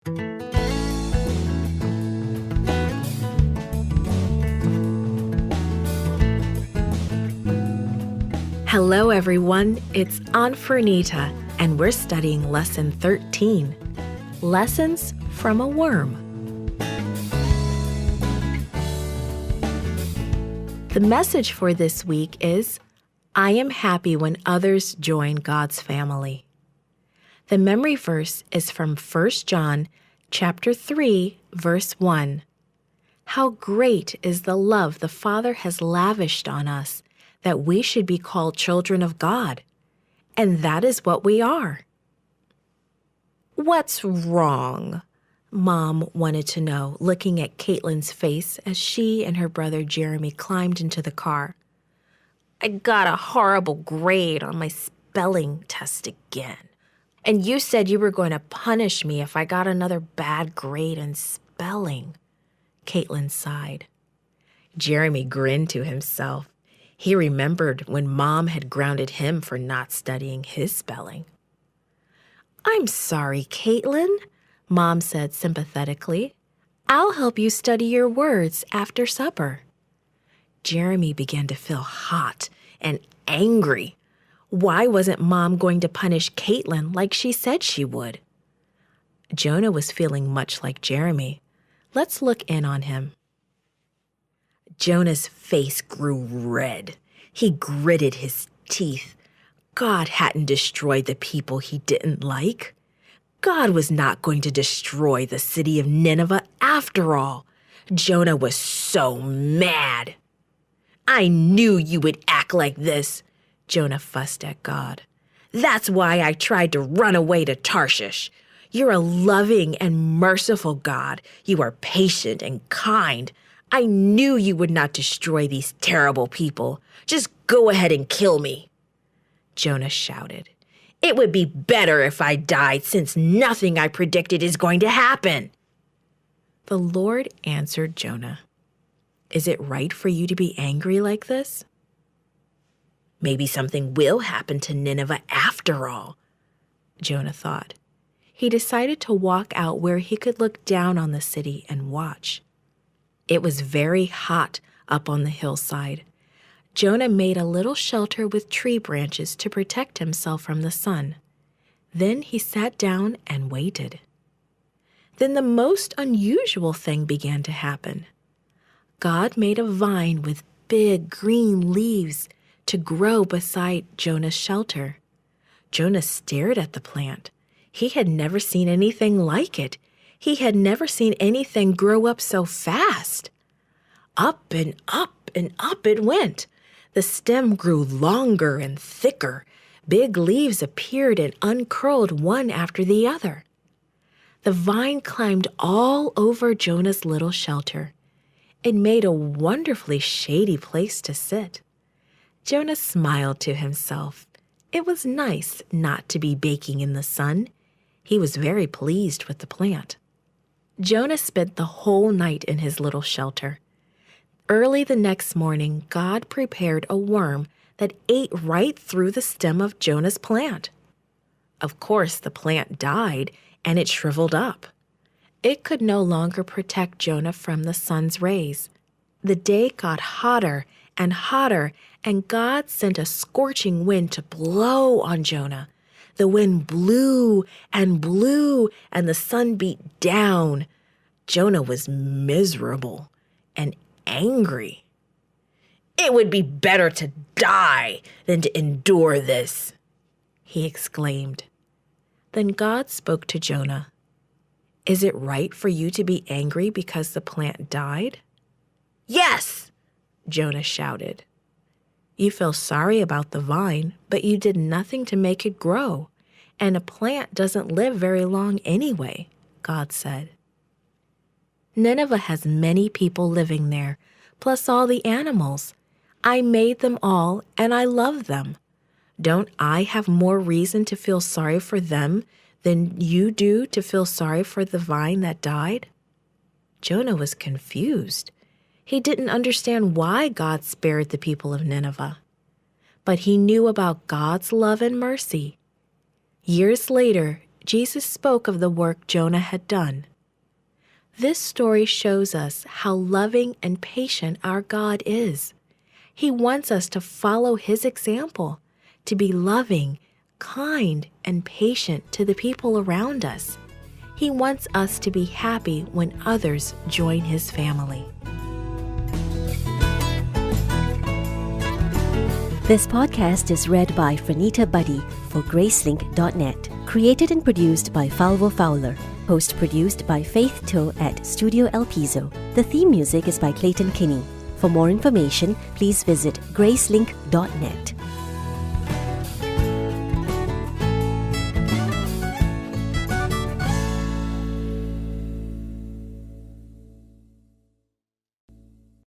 Hello, everyone. It's Aunt Fernita, and we're studying Lesson 13, Lessons from a Worm. The message for this week is, I am happy when others join God's family. The memory verse is from 1 John chapter 3, verse 1. How great is the love the Father has lavished on us, that we should be called children of God. And that is what we are. What's wrong? Mom wanted to know, looking at Caitlin's face as she and her brother Jeremy climbed into the car. I got a horrible grade on my spelling test again. And you said you were going to punish me if I got another bad grade in spelling. Caitlin sighed. Jeremy grinned to himself. He remembered when Mom had grounded him for not studying his spelling. I'm sorry, Caitlin, Mom said sympathetically. I'll help you study your words after supper. Jeremy began to feel hot and angry. Why wasn't Mom going to punish Caitlin like she said she would? Jonah was feeling much like Jeremy. Let's look in on him. Jonah's face grew red. He gritted his teeth. God hadn't destroyed the people he didn't like. God was not going to destroy the city of Nineveh after all. Jonah was so mad. I knew you would act like this, Jonah fussed at God. That's why I tried to run away to Tarshish. You're a loving and merciful God. You are patient and kind. I knew you would not destroy these terrible people. Just go ahead and kill me. Jonah shouted. It would be better if I died, since nothing I predicted is going to happen. The Lord answered Jonah, Is it right for you to be angry like this? Maybe something will happen to Nineveh after all, Jonah thought. He decided to walk out where he could look down on the city and watch. It was very hot up on the hillside. Jonah made a little shelter with tree branches to protect himself from the sun. Then he sat down and waited. Then the most unusual thing began to happen. God made a vine with big green leaves to grow beside Jonah's shelter. Jonah stared at the plant. He had never seen anything like it. He had never seen anything grow up so fast. Up and up and up it went. The stem grew longer and thicker. Big leaves appeared and uncurled one after the other. The vine climbed all over Jonah's little shelter. It made a wonderfully shady place to sit. Jonah smiled to himself. It was nice not to be baking in the sun. He was very pleased with the plant. Jonah spent the whole night in his little shelter. Early the next morning, God prepared a worm that ate right through the stem of Jonah's plant. Of course, the plant died and it shriveled up. It could no longer protect Jonah from the sun's rays. The day got hotter and hotter, and God sent a scorching wind to blow on Jonah. The wind blew and blew, and the sun beat down. Jonah was miserable and angry. It would be better to die than to endure this, he exclaimed. Then God spoke to Jonah. Is it right for you to be angry because the plant died? Yes, Jonah shouted. You feel sorry about the vine, but you did nothing to make it grow, and a plant doesn't live very long anyway, God said. Nineveh has many people living there, plus all the animals. I made them all, and I love them. Don't I have more reason to feel sorry for them than you do to feel sorry for the vine that died? Jonah was confused. He didn't understand why God spared the people of Nineveh. But he knew about God's love and mercy. Years later, Jesus spoke of the work Jonah had done. This story shows us how loving and patient our God is. He wants us to follow His example, to be loving, kind, and patient to the people around us. He wants us to be happy when others join His family. This podcast is read by Franita Buddy for Gracelink.net. Created and produced by Falvo Fowler. Post-produced by Faith Toe at Studio El Piso. The theme music is by Clayton Kinney. For more information, please visit Gracelink.net.